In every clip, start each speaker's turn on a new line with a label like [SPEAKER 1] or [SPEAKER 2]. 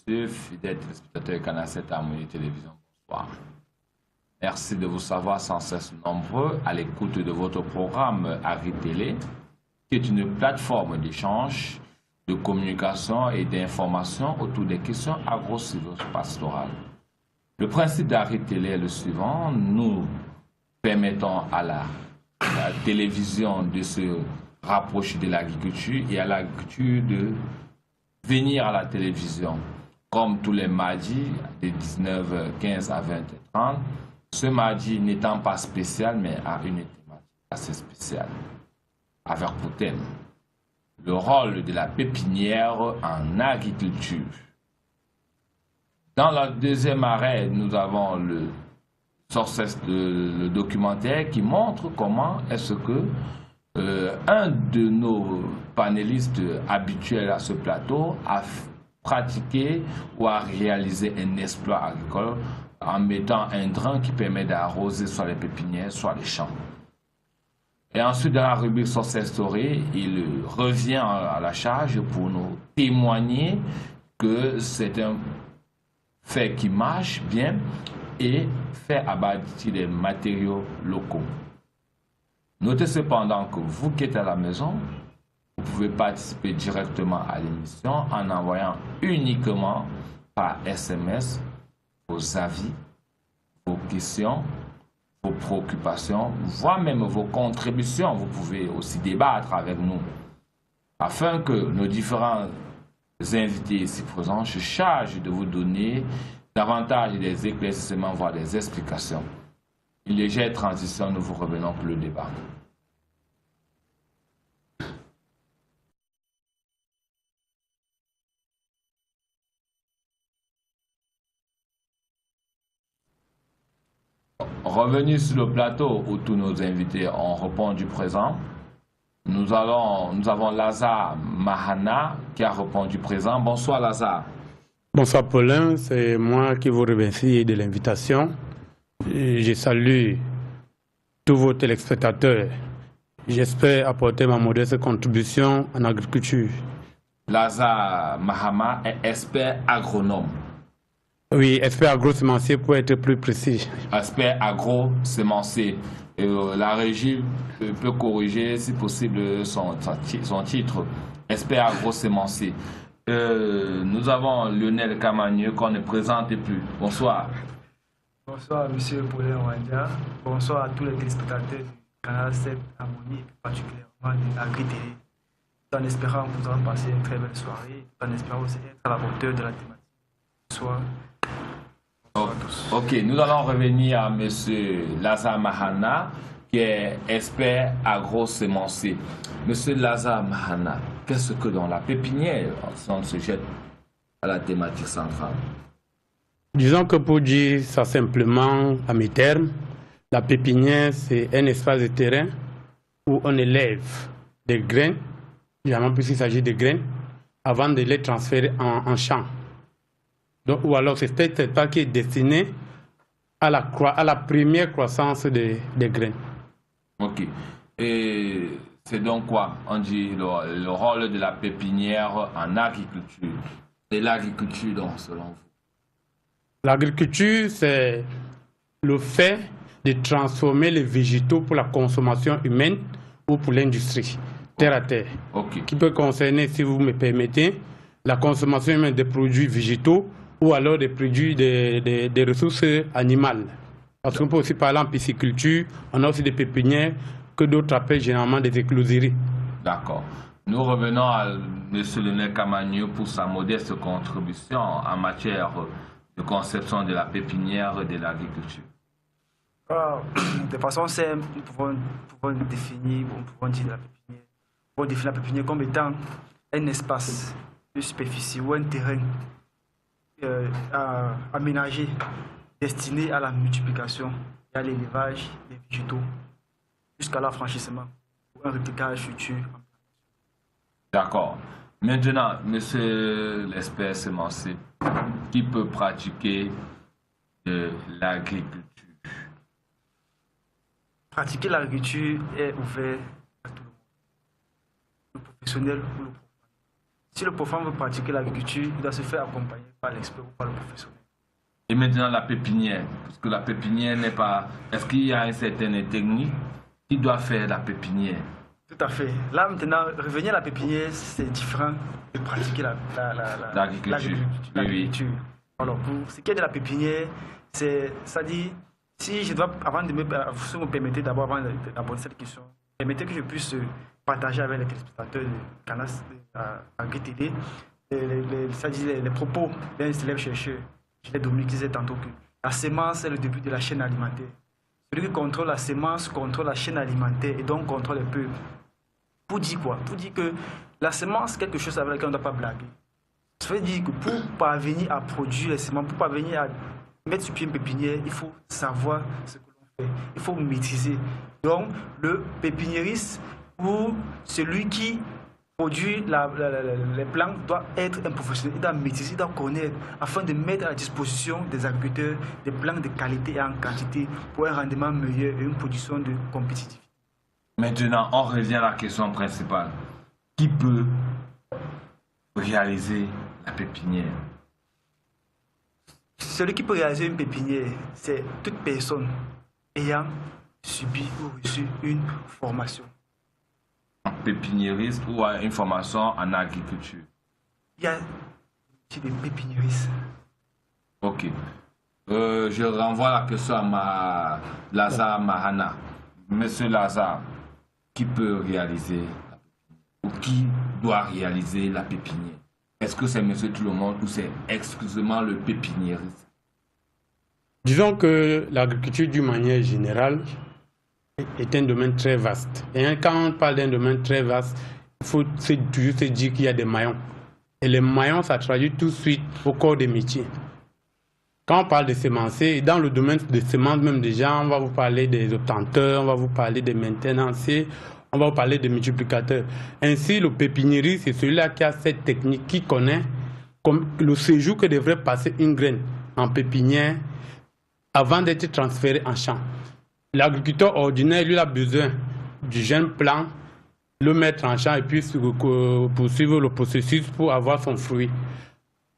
[SPEAKER 1] messieurs, fidèles téléspectateurs Canal 7 Harmonie Télévision, bonsoir. Merci de vous savoir sans cesse nombreux à l'écoute de votre programme Harry Télé, qui est une plateforme d'échange, de communication et d'information autour des questions agro-pastorales. Le principe d'Harry Télé est le suivant: nous permettons à la télévision de se rapprocher de l'agriculture et à l'agriculture de venir à la télévision, comme tous les mardis de 19h15 à 20h30. Ce mardi n'étant pas spécial, mais à une thématique assez spéciale, avec pour thème le rôle de la pépinière en agriculture. Dans le deuxième arrêt, nous avons le documentaire qui montre comment est-ce que un de nos panélistes habituels à ce plateau a pratiqué ou a réalisé un exploit agricole en mettant un drain qui permet d'arroser soit les pépinières, soit les champs. Et ensuite, dans la rubrique Success Story, il revient à la charge pour nous témoigner que c'est un fait qui marche bien et fait à bâtir des matériaux locaux. Notez cependant que vous qui êtes à la maison, vous pouvez participer directement à l'émission en envoyant uniquement par SMS vos avis, vos questions, vos préoccupations, voire même vos contributions. Vous pouvez aussi débattre avec nous afin que nos différents invités ici présents se chargent de vous donner davantage des éclaircissements, voire des explications. Une légère transition, nous vous revenons pour le débat. Revenus sur le plateau où tous nos invités ont répondu présent, nous avons Lazare Mahana qui a répondu présent. Bonsoir Lazare.
[SPEAKER 2] Bonsoir Paulin, c'est moi qui vous remercie de l'invitation. Je salue tous vos téléspectateurs. J'espère apporter ma modeste contribution en agriculture.
[SPEAKER 1] Lazare Mahama est expert agronome.
[SPEAKER 2] Oui, expert agro-sémencier pour être plus précis.
[SPEAKER 1] Expert agro-sémencier. La régie peut corriger, si possible, son titre. Expert agro-sémencier. Nous avons Lionel Camagneux qu'on ne présente plus. Bonsoir.
[SPEAKER 3] Bonsoir, monsieur Paulin Wandia. Bonsoir à tous les téléspectateurs du Canal 7 Harmonie, particulièrement de Agri Télé. En espérant que vous allez passer une très belle soirée, en espérant aussi être à la hauteur de la thématique. Bonsoir. Bonsoir à tous.
[SPEAKER 1] Ok, nous allons revenir à monsieur Lazare Mahana, qui est expert agro-sémencier. Monsieur Lazare Mahana, qu'est-ce que dans la pépinière, on se jette à la thématique centrale?
[SPEAKER 2] Disons que pour dire ça simplement à mes termes, la pépinière c'est un espace de terrain où on élève des graines, généralement puisqu'il s'agit de graines, avant de les transférer en champ. Donc, ou alors c'est cet espace qui est destiné à la première croissance des graines.
[SPEAKER 1] Ok. Et c'est donc quoi? On dit le rôle de la pépinière en agriculture. Et l'agriculture, donc, selon vous?
[SPEAKER 2] L'agriculture, c'est le fait de transformer les végétaux pour la consommation humaine ou pour l'industrie, terre à terre.
[SPEAKER 1] Okay.
[SPEAKER 2] Qui peut concerner, si vous me permettez, la consommation humaine des produits végétaux ou alors des produits des ressources animales. Parce qu'on peut aussi parler en pisciculture, on a aussi des pépinières que d'autres appellent généralement des écloseries.
[SPEAKER 1] D'accord. Nous revenons à M. Lionel Camagneux pour sa modeste contribution en matière de conception de la pépinière et de l'agriculture.
[SPEAKER 3] De façon simple, nous pouvons définir la pépinière comme étant un espace de superficie ou un terrain aménagé destiné à la multiplication et à l'élevage des végétaux jusqu'à l'affranchissement ou un repliquage futur.
[SPEAKER 1] D'accord. Maintenant, monsieur l'expert sémencier, qui peut pratiquer de l'agriculture?
[SPEAKER 3] Pratiquer l'agriculture est ouvert à tout le monde, le professionnel ou le profane. Si le profane veut pratiquer l'agriculture, il doit se faire accompagner par l'expert ou par le professionnel.
[SPEAKER 1] Et maintenant la pépinière, parce que la pépinière n'est pas... Est-ce qu'il y a une certaine technique qui doit faire la pépinière?
[SPEAKER 3] Tout à fait. Là maintenant, revenir à la pépinière, c'est différent de pratiquer l'agriculture.
[SPEAKER 1] Oui.
[SPEAKER 3] Alors pour ce qui est de la pépinière, ça dit, si je dois, avant de si vous me permettez d'abord, avant d'aborder cette question, permettez que je puisse partager avec les téléspectateurs de Canal Agri-TV les propos d'un célèbre chercheur, Gilles Dominique, qui disait tantôt que la semence est le début de la chaîne alimentaire. Celui qui contrôle la semence contrôle la chaîne alimentaire et donc contrôle le peuple. Pour dire quoi? Pour dire que la semence, c'est quelque chose avec lequel on ne doit pas blaguer. Ça veut dire que pour parvenir à produire les semences, pour parvenir à mettre sur pied une pépinière, il faut savoir ce que l'on fait. Il faut maîtriser. Donc, le pépiniériste ou celui qui produit les plants doit être un professionnel. Il doit maîtriser, il doit connaître afin de mettre à la disposition des agriculteurs des plants de qualité et en quantité pour un rendement meilleur et une production de compétitivité.
[SPEAKER 1] Maintenant, on revient à la question principale. Qui peut réaliser la pépinière?
[SPEAKER 3] Celui qui peut réaliser une pépinière, c'est toute personne ayant subi ou reçu une formation.
[SPEAKER 1] Un pépiniériste ou une formation en agriculture?
[SPEAKER 3] Il y a des pépiniéristes.
[SPEAKER 1] Ok. Je renvoie la question à Lazare Mahana. Monsieur Lazare, qui peut réaliser la pépinière? Ou qui doit réaliser la pépinière? Est-ce que c'est monsieur tout le monde ou c'est exclusivement le pépiniériste?
[SPEAKER 2] Disons que l'agriculture d'une manière générale est un domaine très vaste. Et quand on parle d'un domaine très vaste, il faut toujours se dire qu'il y a des maillons. Et les maillons, ça traduit tout de suite au corps des métiers. Quand on parle de semenciers, dans le domaine des semences même déjà, on va vous parler des obtenteurs, on va vous parler des maintenanciers, on va vous parler des multiplicateurs. Ainsi, le pépiniériste, c'est celui-là qui a cette technique, qui connaît comme le séjour que devrait passer une graine en pépinière avant d'être transférée en champ. L'agriculteur ordinaire, lui, a besoin du jeune plant, le mettre en champ et puis poursuivre le processus pour avoir son fruit.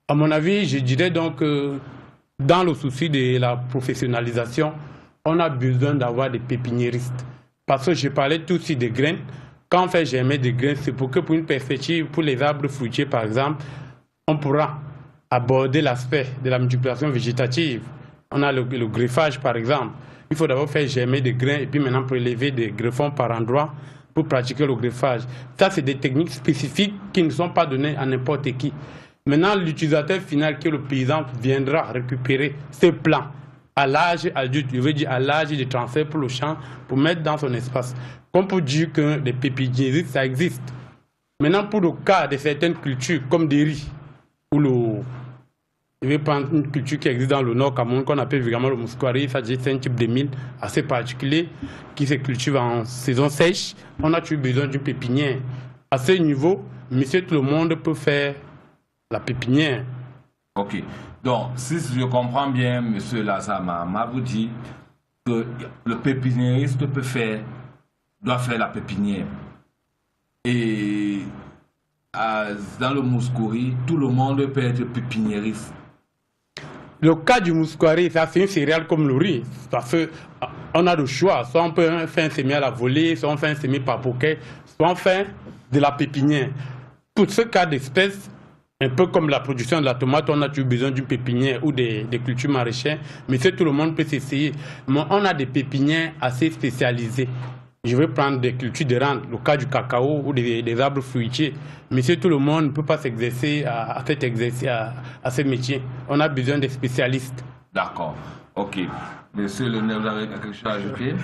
[SPEAKER 2] À mon avis, je dirais donc dans le souci de la professionnalisation, on a besoin d'avoir des pépiniéristes. Parce que je parlais tout aussi des graines. Quand on fait germer des graines, c'est pour que pour une perspective, pour les arbres fruitiers par exemple, on pourra aborder l'aspect de la multiplication végétative. On a le greffage par exemple. Il faut d'abord faire germer des grains et puis maintenant prélever des greffons par endroit pour pratiquer le greffage. Ça, c'est des techniques spécifiques qui ne sont pas données à n'importe qui. Maintenant, l'utilisateur final, qui est le paysan, viendra récupérer ces plants à l'âge adulte, je veux dire à l'âge de transfert pour le champ, pour mettre dans son espace. Comme pour dire que les pépiniéristes, ça existe. Maintenant, pour le cas de certaines cultures, comme des riz, ou je vais prendre une culture qui existe dans le nord Cameroun, qu'on appelle vraiment le mousquari, c'est un type de mil assez particulier, qui se cultive en saison sèche. On a toujours besoin d'une pépinière. À ce niveau, monsieur tout le monde peut faire la pépinière.
[SPEAKER 1] Ok. Donc, si je comprends bien, M. Lazare Mahana vous dit que le pépiniériste doit faire la pépinière. Et dans le mousquari, tout le monde peut être pépiniériste.
[SPEAKER 2] Le cas du mousquari, c'est une céréale comme le riz. Parce qu'on a le choix. Soit on peut faire un semis à la volée, soit on fait un semis par bouquet, soit on fait de la pépinière. Pour ce cas d'espèce, un peu comme la production de la tomate, on a toujours besoin d'une pépinière ou des cultures maraîchères, mais tout le monde peut s'essayer. Mais on a des pépinières assez spécialisées. Je vais prendre des cultures de rente, le cas du cacao ou des arbres fruitiers. Mais tout le monde ne peut pas s'exercer à ce métier. On a besoin des spécialistes.
[SPEAKER 1] D'accord. Ok. Monsieur Le Nez, vous avez quelque chose à ajouter?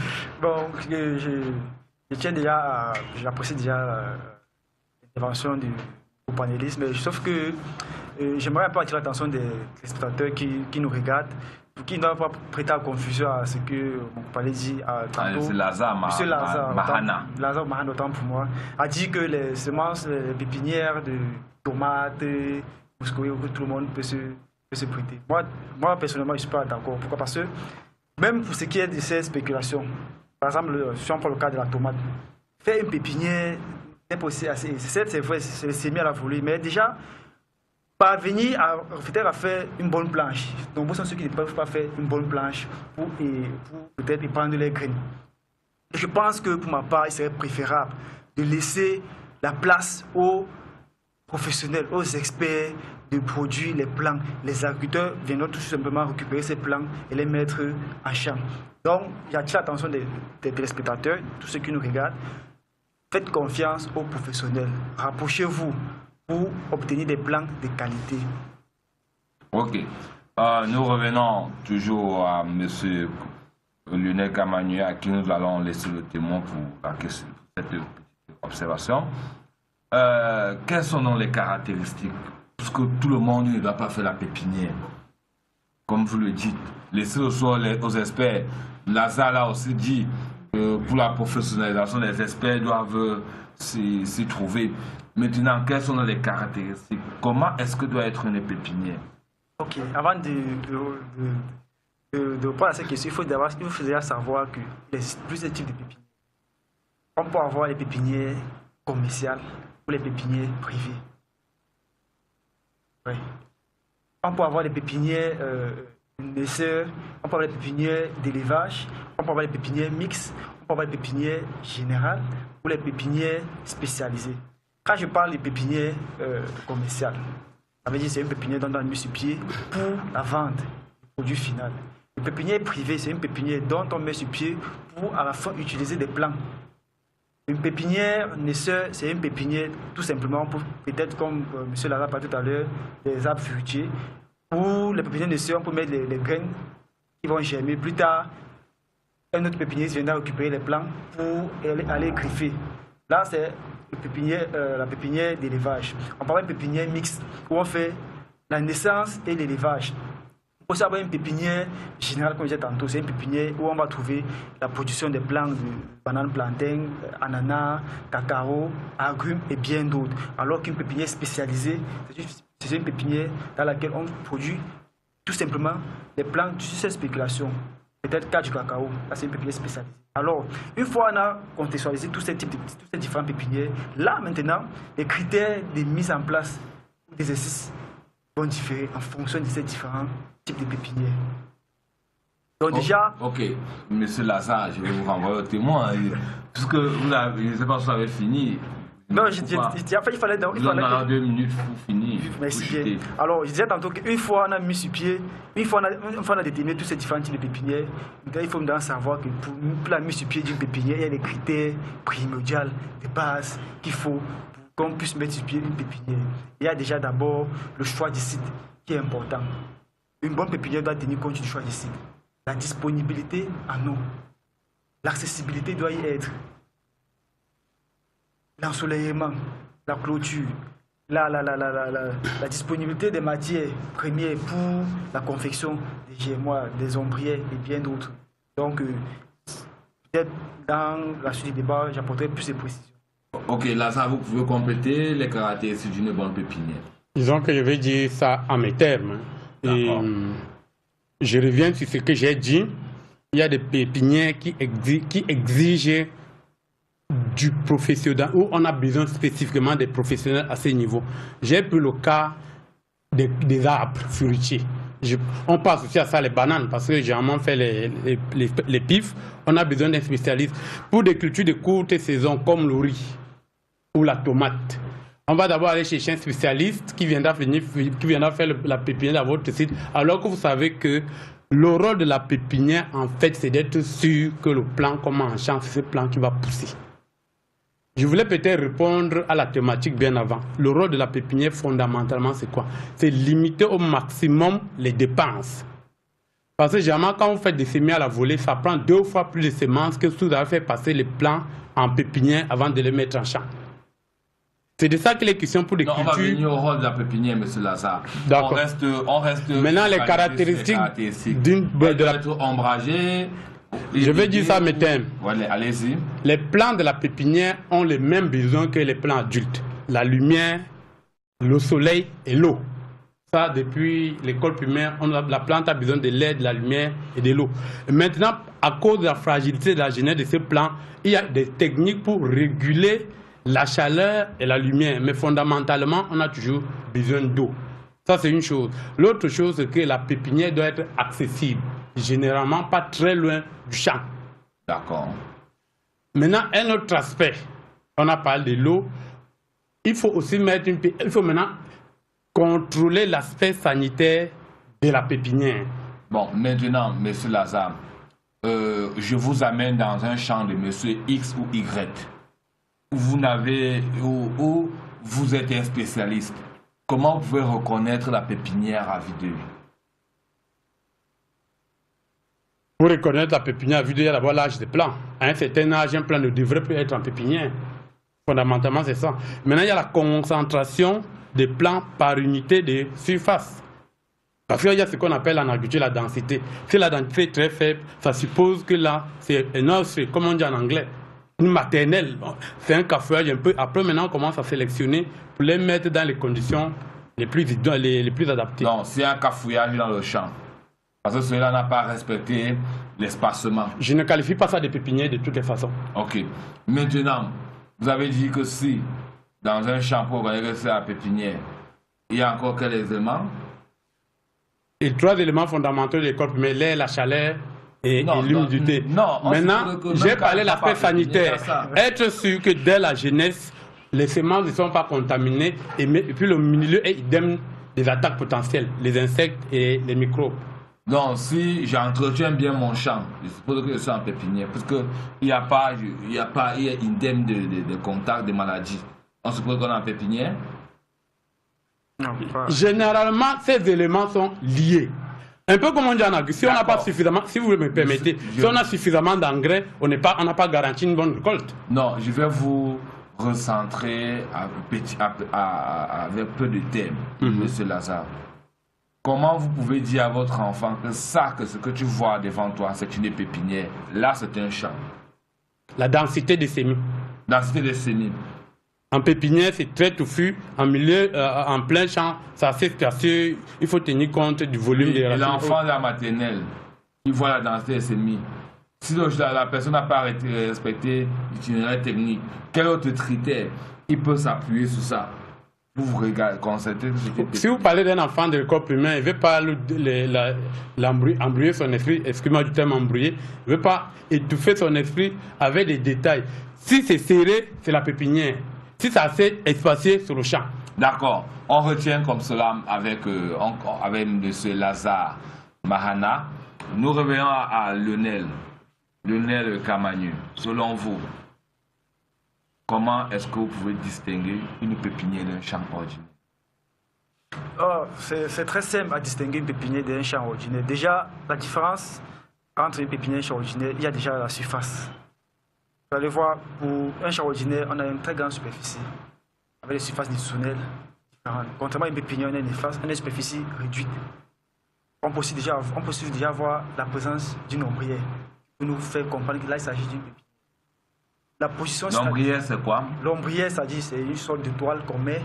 [SPEAKER 3] Bon, je tiens déjà, j'apprécie déjà l'intervention du panéliste, mais sauf que j'aimerais un peu attirer l'attention des spectateurs qui nous regardent, pour qu'ils ne doivent pas prêter à confusion à ce que mon compagnon dit tantôt.
[SPEAKER 1] C'est Lazare Mahana.
[SPEAKER 3] Lazare Mahana, autant pour moi, a dit que les semences, les pépinières de tomates, mousquari, tout le monde peut se prêter. Moi, personnellement, je ne suis pas d'accord. Pourquoi? Parce que même pour ce qui est de ces spéculations, par exemple, si on prend le cas de la tomate, faire une pépinière c'est vrai, c'est le semis à la volée, mais déjà, parvenir à faire une bonne planche. Nombreux sont ceux qui ne peuvent pas faire une bonne planche pour peut-être prendre les graines. Et je pense que pour ma part, il serait préférable de laisser la place aux professionnels, aux experts de produire les plants. Les agriculteurs viendront tout simplement récupérer ces plants et les mettre en champ. Donc, j'attire l'attention des téléspectateurs, tous ceux qui nous regardent. Faites confiance aux professionnels. Rapprochez-vous pour obtenir des plants de qualité.
[SPEAKER 1] Ok. Nous revenons toujours à M. Lionel Camanué, à qui nous allons laisser le témoin pour cette petite observation. Quelles sont donc les caractéristiques? Parce que tout le monde ne doit pas faire la pépinière. Comme vous le dites, laissez le soin aux experts. Lazare a aussi dit que pour la professionnalisation, les experts doivent s'y trouver. Maintenant, quelles sont les caractéristiques? Comment est-ce que doit être une pépinière?
[SPEAKER 3] Ok, avant de répondre à cette question, il faut déjà savoir qu'il existe plusieurs types de pépinières. On peut avoir les pépinières commerciales ou les pépinières privées. Oui. On peut avoir les pépinières naisseurs, on peut avoir les pépinières d'élevage, on peut avoir les pépinières mixtes, on peut avoir les pépinières générales ou les pépinières spécialisées. Quand je parle des pépinières commerciales, ça veut dire que c'est une pépinière dont on a mis sur pied pour la vente du produit final. Une pépinière privée, c'est une pépinière dont on met sur pied pour à la fin utiliser des plants. Une pépinière naisseur, c'est une pépinière tout simplement pour, peut-être comme M. Lara parlait tout à l'heure, des arbres fruitiers. Pour les pépinières naisseurs, on peut mettre les graines qui vont germer. Plus tard, un autre pépinier viendra récupérer les plants pour aller griffer. Là, c'est la pépinière d'élevage. On parle de pépinière mixte où on fait la naissance et l'élevage. On peut aussi avoir une pépinière générale, comme je disais tantôt, c'est une pépinière où on va trouver la production des plants de bananes, plantains, ananas, cacao, agrumes et bien d'autres. Alors qu'une pépinière spécialisée, c'est une pépinière dans laquelle on produit tout simplement des plants sur cette spéculation. Peut-être cas du cacao, là c'est une pépinière spécialisée. Alors, une fois on a contextualisé tous ces différentes pépinières, là maintenant, les critères de mise en place des exercices vont différer en fonction de ces différents types de pépinières. Donc déjà...
[SPEAKER 1] Ok, Monsieur Lazare, je vais vous renvoyer au témoin. Puisque vous avez, je ne sais pas si vous avez fini.
[SPEAKER 3] Non, il fallait
[SPEAKER 1] 2 minutes pour finir.
[SPEAKER 3] Merci bien. Alors, je disais tantôt qu'une fois on a mis sur pied, une fois on a déterminé tous ces différents types de pépinières, il faut maintenant savoir que pour la mise sur pied d'une pépinière, il y a des critères primordiaux, de base qu'il faut pour qu'on puisse mettre sur pied une pépinière. Il y a déjà d'abord le choix du site qui est important. Une bonne pépinière doit tenir compte du choix du site. La disponibilité en eau, l'accessibilité doit y être. L'ensoleillement, la clôture, la disponibilité des matières premières pour la confection des germoirs, des ombrières et bien d'autres. Donc, peut-être dans la suite du débat, j'apporterai plus de précisions.
[SPEAKER 1] Ok, Lazare, vous pouvez compléter les caractéristiques d'une bonne pépinière. Disons
[SPEAKER 2] que je vais dire ça en mes termes. Et je reviens sur ce que j'ai dit. Il y a des pépinières qui exigent du professionnel, où on a besoin spécifiquement des professionnels à ce niveau. J'ai pris le cas des arbres fruitiers. On passe aussi à ça les bananes, parce que généralement on fait les pifs, on a besoin d'un spécialiste. Pour des cultures de courte saison comme le riz ou la tomate, on va d'abord aller chercher un spécialiste qui viendra faire la pépinière à votre site, alors que vous savez que le rôle de la pépinière, en fait, c'est d'être sûr que le plant, comme en champ, c'est ce plant qui va pousser. Je voulais peut-être répondre à la thématique bien avant. Le rôle de la pépinière, fondamentalement, c'est quoi? C'est limiter au maximum les dépenses. Parce que généralement, quand vous faites des semis à la volée, ça prend 2 fois plus de semences que si vous avez fait passer les plants en pépinière avant de les mettre en champ. C'est de ça qu'il est question pour les cultures.
[SPEAKER 1] On va venir au rôle de la pépinière, M. Lazare.
[SPEAKER 2] D'accord.
[SPEAKER 1] On reste
[SPEAKER 2] maintenant, les caractéristiques
[SPEAKER 1] de la être ombragée.
[SPEAKER 2] Je vais dire ça, mes thèmes.
[SPEAKER 1] Ouais, allez-y.
[SPEAKER 2] Les plants de la pépinière ont les mêmes besoins que les plants adultes. La lumière, le soleil et l'eau. Ça, depuis l'école primaire, la plante a besoin de l'air, de la lumière et de l'eau. Maintenant, à cause de la fragilité de la genèse de ces plants, il y a des techniques pour réguler la chaleur et la lumière, mais fondamentalement, on a toujours besoin d'eau. Ça, c'est une chose. L'autre chose, c'est que la pépinière doit être accessible, généralement pas très loin du champ.
[SPEAKER 1] D'accord.
[SPEAKER 2] Maintenant, un autre aspect, on a parlé de l'eau, il faut aussi mettre il faut maintenant contrôler l'aspect sanitaire de la pépinière.
[SPEAKER 1] Bon, maintenant, M. Lazare, je vous amène dans un champ de M. X ou Y. Où vous êtes un spécialiste. Comment vous pouvez reconnaître la pépinière à vue d'œil?
[SPEAKER 2] Pour reconnaître la pépinière à vue d'œil, il y a d'abord l'âge des plants. À un certain âge, un plant ne devrait plus être en pépinière. Fondamentalement, c'est ça. Maintenant, il y a la concentration des plants par unité de surface. Parce qu'il y a ce qu'on appelle en agriculture la densité. Si la densité est très faible, ça suppose que là, c'est un ostre, comme on dit en anglais, une maternelle. C'est un cafouillage un peu. Après, maintenant, on commence à sélectionner pour les mettre dans les conditions les plus adaptées.
[SPEAKER 1] Non, c'est un cafouillage dans le champ. Parce que cela n'a pas respecté l'espacement.
[SPEAKER 2] Je ne qualifie pas ça de pépinière de toutes les façons.
[SPEAKER 1] Ok. Maintenant, vous avez dit que si, dans un champ, pour organiser la pépinière, il y a encore quels éléments?
[SPEAKER 2] Et 3 éléments fondamentaux de l'école primaire, l'air, la chaleur et l'humidité. Maintenant, j'ai parlé de l'aspect sanitaire. Être sûr que dès la jeunesse, les semences ne sont pas contaminées et puis le milieu est idem des attaques potentielles, les insectes et les microbes.
[SPEAKER 1] Donc, si j'entretiens bien mon champ, je suppose que je suis en pépinière, parce qu'il n'y a pas idem de contact de maladies. On suppose qu'on est en pépinière?
[SPEAKER 3] Non, pas.
[SPEAKER 2] Généralement, ces éléments sont liés. Un peu comme on dit en agriculture, si on n'a pas suffisamment, si vous me permettez, si on a suffisamment d'engrais, on n'a pas garanti une bonne récolte.
[SPEAKER 1] Non, je vais vous recentrer avec peu de thèmes, M. Lazare. Comment vous pouvez dire à votre enfant que ce que tu vois devant toi, c'est une pépinière? Là, c'est un champ.
[SPEAKER 2] La densité des semis.
[SPEAKER 1] Densité des semis.
[SPEAKER 2] En pépinière, c'est très touffu. En milieu, en plein champ, c'est assez spacieux. Il faut tenir compte du volume des racines.
[SPEAKER 1] L'enfant de la maternelle, il voit la densité des semis. Si la personne n'a pas respecté l'itinéraire technique, quel autre critère il peut s'appuyer sur ça? Vous regardez, constatez.
[SPEAKER 2] Si vous parlez d'un enfant de l'école primaire, il ne veut pas embrouiller son esprit, excusez-moi du terme embrouiller, il ne veut pas étouffer son esprit avec des détails. Si c'est serré, c'est la pépinière. Si c'est assez espacé, sur le champ.
[SPEAKER 1] D'accord. On retient comme cela avec M. Lazare Mahana. Nous revenons à Lionel Kamagnu. Selon vous, comment est-ce que vous pouvez distinguer une pépinière d'un champ ordinaire?
[SPEAKER 3] C'est très simple à distinguer une pépinière d'un champ ordinaire. Déjà, la différence entre une pépinière et un champ ordinaire, il y a déjà la surface. Vous allez voir, pour un champ ordinaire, on a une très grande superficie, avec des surfaces nutritionnelles différentes. Contrairement à une pépinière, on a une superficie réduite. On peut aussi déjà voir la présence d'une ombrière, qui nous fait comprendre que là, il s'agit d'une pépinière. La position.
[SPEAKER 1] L'ombrière, c'est quoi?
[SPEAKER 3] L'ombrière, c'est une sorte de toile qu'on met.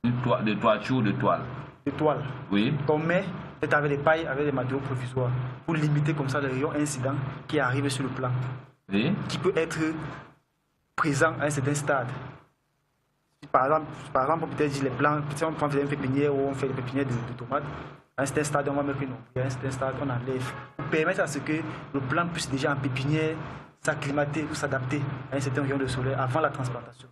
[SPEAKER 1] De toiture ou de toile?
[SPEAKER 3] De toile.
[SPEAKER 1] Oui.
[SPEAKER 3] Qu'on met peut-être avec des pailles, avec des matériaux provisoires, pour limiter comme ça les rayons incidents qui arrivent sur le plan.
[SPEAKER 1] Oui.
[SPEAKER 3] Qui peut être présent à un certain stade. Par exemple, on peut peut-être dire les plants, si on prend une pépinière ou on fait des pépinières de tomates, à un certain stade, on va mettre une ombrière, à un certain stade, on enlève. Pour permettre à ce que le plant puisse déjà en pépinière s'acclimater ou s'adapter à un certain rayon de soleil avant la transplantation.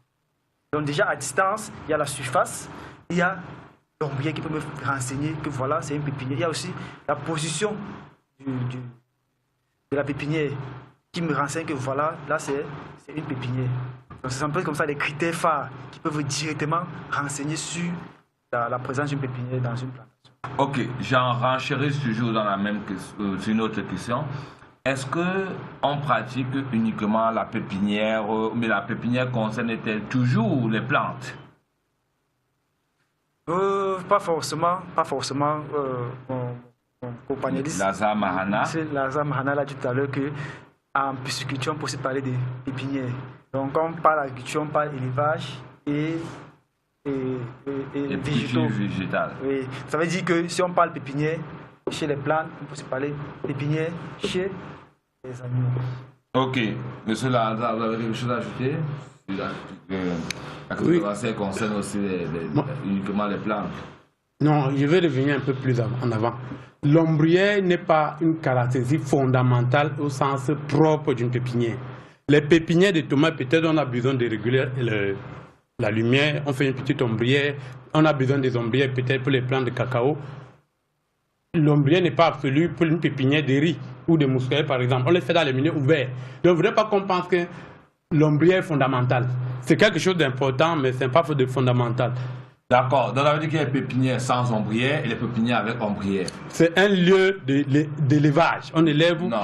[SPEAKER 3] Donc déjà à distance, il y a la surface, il y a l'ombrière qui peut me renseigner que voilà, c'est une pépinière. Il y a aussi la position de la pépinière qui me renseigne que voilà, là c'est une pépinière. Donc c'est un peu comme ça les critères phares qui peuvent directement renseigner sur la présence d'une pépinière dans une plantation.
[SPEAKER 1] Ok, j'en renchéris toujours dans une autre question. Est-ce qu'on pratique uniquement la pépinière, mais la pépinière concerne-t-elle toujours les plantes?
[SPEAKER 3] Pas forcément. Mon co-panéliste,
[SPEAKER 1] Lazare Mahana.
[SPEAKER 3] Lazare Mahana l'a dit tout à l'heure qu'en pisciculture, on peut aussi parler de pépinière. Donc, quand on parle d'agriculture, on parle d'élevage et
[SPEAKER 1] végétal.
[SPEAKER 3] Oui. Ça veut dire que si on parle pépinière chez les plantes, on peut aussi parler pépinière chez les animaux.
[SPEAKER 1] Ok. Monsieur Lazare, vous avez quelque chose à ajouter La culture concerne aussi uniquement les plantes.
[SPEAKER 2] Non, je vais revenir un peu plus en avant. L'ombrière n'est pas une caractéristique fondamentale au sens propre d'une pépinière. Les pépinières de tomates, peut-être on a besoin de réguler la lumière, on fait une petite ombrière, on a besoin des ombrières peut-être pour les plantes de cacao. L'ombrière n'est pas absolue pour une pépinière de riz ou de muscadelle par exemple. On les fait dans les milieux ouverts. Donc, il ne faudrait pas qu'on pense que l'ombrière est fondamentale. C'est quelque chose d'important, mais ce n'est pas de fondamental.
[SPEAKER 1] D'accord. Donc, ça veut dire qu'il y a des pépinières sans ombrière et les pépinières avec ombrière.
[SPEAKER 2] C'est un lieu d'élevage. On élève...
[SPEAKER 1] Non,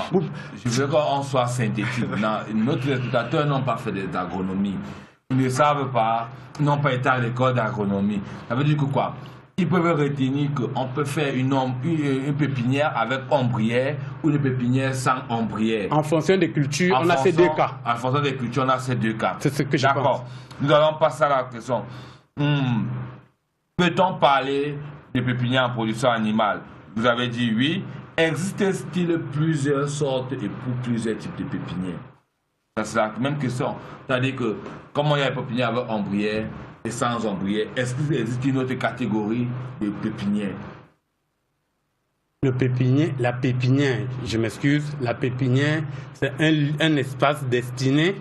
[SPEAKER 1] je veux qu'on soit synthétique. Nos téléspectateurs n'ont pas fait d'agronomie. Ils ne savent pas, ils n'ont pas été à l'école d'agronomie. Ça veut dire que quoi? Ils peuvent retenir qu'on peut faire une pépinière avec ombrière ou une pépinière sans ombrière.
[SPEAKER 2] En fonction des cultures, on a ces deux cas.
[SPEAKER 1] En fonction des cultures, on a ces deux cas.
[SPEAKER 2] C'est ce que je pense.
[SPEAKER 1] D'accord. Nous allons passer à la question. Peut-on parler de pépinière en production animale? Vous avez dit oui. Existe-t-il plusieurs sortes et pour plusieurs types de pépinières? C'est la même question. C'est-à-dire que, comment il y a des pépinières avec ombrière et sans ombrière, est-ce qu'il existe une autre catégorie de pépinières?
[SPEAKER 2] La pépinière, je m'excuse, la pépinière, c'est un espace destiné